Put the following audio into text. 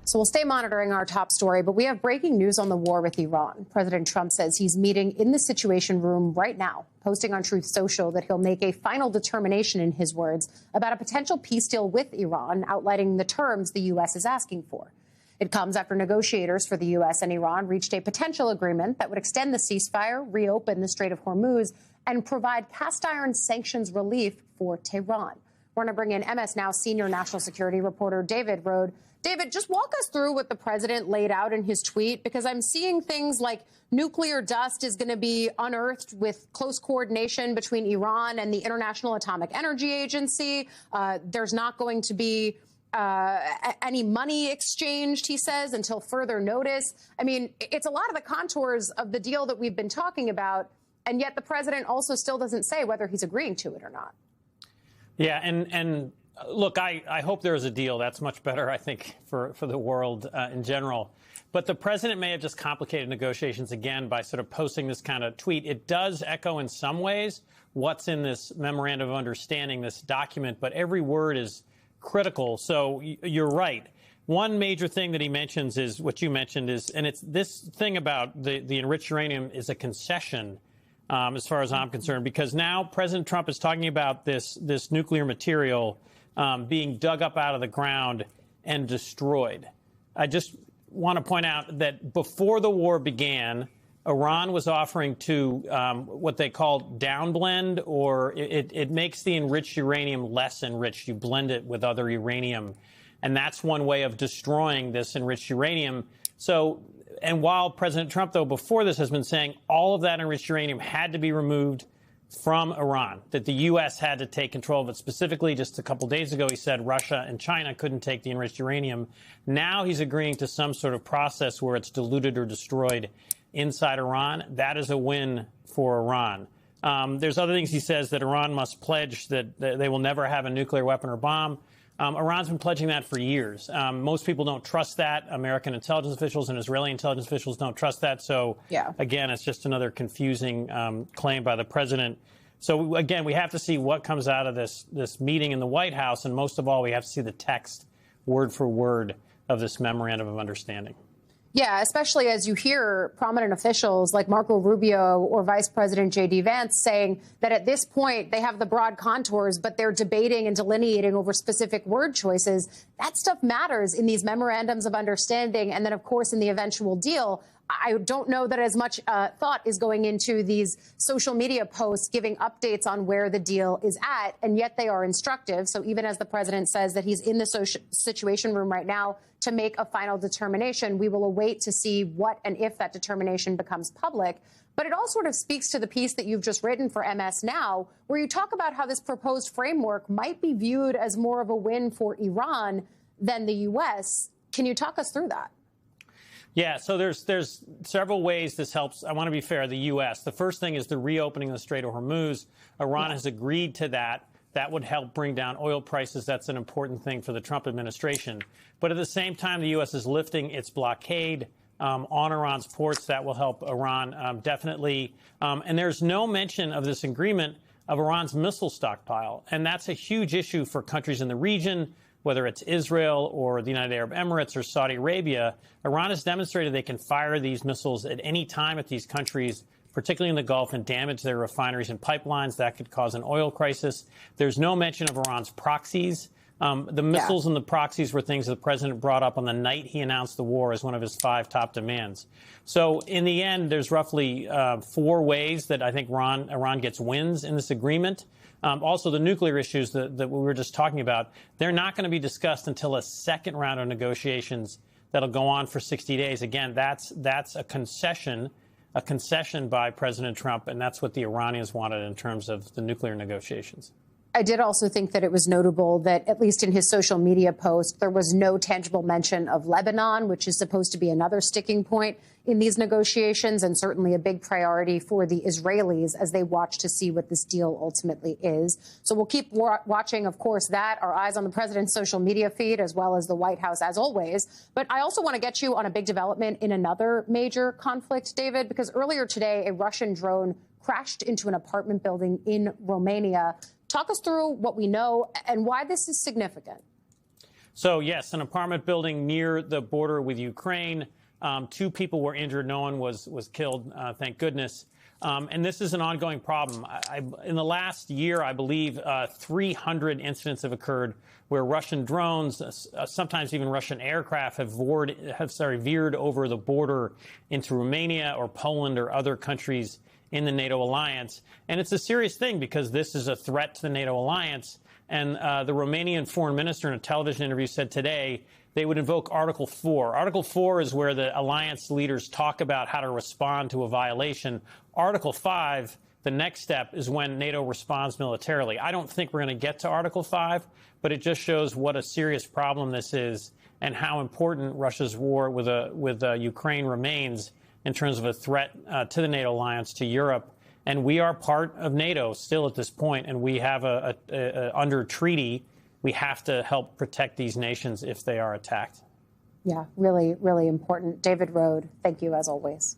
So we'll stay monitoring our top story, but we have breaking news on the war with Iran. President Trump says he's meeting in the Situation Room right now, posting on Truth Social that he'll make a final determination, in his words, about a potential peace deal with Iran, outlining the terms the U.S. is asking for. It comes after negotiators for the U.S. and Iran reached a potential agreement that would extend the ceasefire, reopen the Strait of Hormuz, and provide cast-iron sanctions relief for Tehran. We're going to bring in MS Now senior national security reporter David Rode. David, just walk us through what the president laid out in his tweet, because I'm seeing things like nuclear dust is going to be unearthed with close coordination between Iran and the International Atomic Energy Agency. There's not going to be any money exchanged, he says, until further notice. I mean, it's a lot of the contours of the deal that we've been talking about, and yet the president also still doesn't say whether he's agreeing to it or not. Yeah, and look, I hope there is a deal. That's much better, I think, for the world in general. But the president may have just complicated negotiations again by sort of posting this kind of tweet. It does echo in some ways what's in this memorandum of understanding, this document, but every word is critical. So you're right. One major thing that he mentions is what you mentioned is, and it's this thing about the enriched uranium is a concession, as far as I'm concerned, because now President Trump is talking about this nuclear material being dug up out of the ground and destroyed. I just want to point out that before the war began, Iran was offering to what they call downblend, or it makes the enriched uranium less enriched. You blend it with other uranium, and that's one way of destroying this enriched uranium. So, and while President Trump, though, before this has been saying all of that enriched uranium had to be removed from Iran, that the U.S. had to take control of it. Specifically, just a couple days ago, he said Russia and China couldn't take the enriched uranium. Now he's agreeing to some sort of process where it's diluted or destroyed inside Iran. That is a win for Iran. There's other things he says, that Iran must pledge that they will never have a nuclear weapon or bomb. Iran's been pledging that for years. Most people don't trust that. American intelligence officials and Israeli intelligence officials don't trust that. So, again, it's just another confusing claim by the president. So, again, we have to see what comes out of this meeting in the White House. And most of all, we have to see the text, word for word, of this memorandum of understanding. Yeah, especially as you hear prominent officials like Marco Rubio or Vice President J.D. Vance saying that at this point they have the broad contours, but they're debating and delineating over specific word choices. That stuff matters in these memorandums of understanding. And then, of course, in the eventual deal, I don't know that as much thought is going into these social media posts giving updates on where the deal is at, and yet they are instructive. So even as the president says that he's in the Situation Room right now to make a final determination, we will await to see what and if that determination becomes public. But it all sort of speaks to the piece that you've just written for MS Now, where you talk about how this proposed framework might be viewed as more of a win for Iran than the U.S. Can you talk us through that? Yeah, so there's several ways this helps. I want to be fair, the U.S. The first thing is the reopening of the Strait of Hormuz. Iran has agreed to that. That would help bring down oil prices. That's an important thing for the Trump administration. But at the same time, the U.S. is lifting its blockade on Iran's ports. That will help Iran definitely. And there's no mention of this agreement of Iran's missile stockpile. And that's a huge issue for countries in the region, whether it's Israel or the United Arab Emirates or Saudi Arabia. Iran has demonstrated they can fire these missiles at any time at these countries, particularly in the Gulf, and damage their refineries and pipelines. That could cause an oil crisis. There's no mention of Iran's proxies. The missiles and the proxies were things that the president brought up on the night he announced the war as one of his 5 top demands. So in the end, there's roughly 4 ways that I think Iran gets wins in this agreement. Also, the nuclear issues that we were just talking about, they're not going to be discussed until a second round of negotiations that'll go on for 60 days. Again, that's a concession by President Trump, and that's what the Iranians wanted in terms of the nuclear negotiations. I did also think that it was notable that, at least in his social media post, there was no tangible mention of Lebanon, which is supposed to be another sticking point in these negotiations, and certainly a big priority for the Israelis as they watch to see what this deal ultimately is. So we'll keep watching, of course, that, our eyes on the president's social media feed, as well as the White House, as always. But I also want to get you on a big development in another major conflict, David, because earlier today, a Russian drone crashed into an apartment building in Romania. Talk us through what we know and why this is significant. So, yes, an apartment building near the border with Ukraine. 2 people were injured. No one was killed, thank goodness. And this is an ongoing problem. In the last year, I believe 300 incidents have occurred where Russian drones, sometimes even Russian aircraft, have veered over the border into Romania or Poland or other countries in the NATO alliance. And it's a serious thing because this is a threat to the NATO alliance. And the Romanian foreign minister in a television interview said today they would invoke Article 4. Article 4 is where the alliance leaders talk about how to respond to a violation. Article 5, the next step, is when NATO responds militarily. I don't think we're going to get to Article 5, but it just shows what a serious problem this is and how important Russia's war with Ukraine remains in terms of a threat to the NATO alliance, to Europe. And we are part of NATO still at this point, and we have under treaty, we have to help protect these nations if they are attacked. Yeah, really, really important. David Rohde, thank you as always.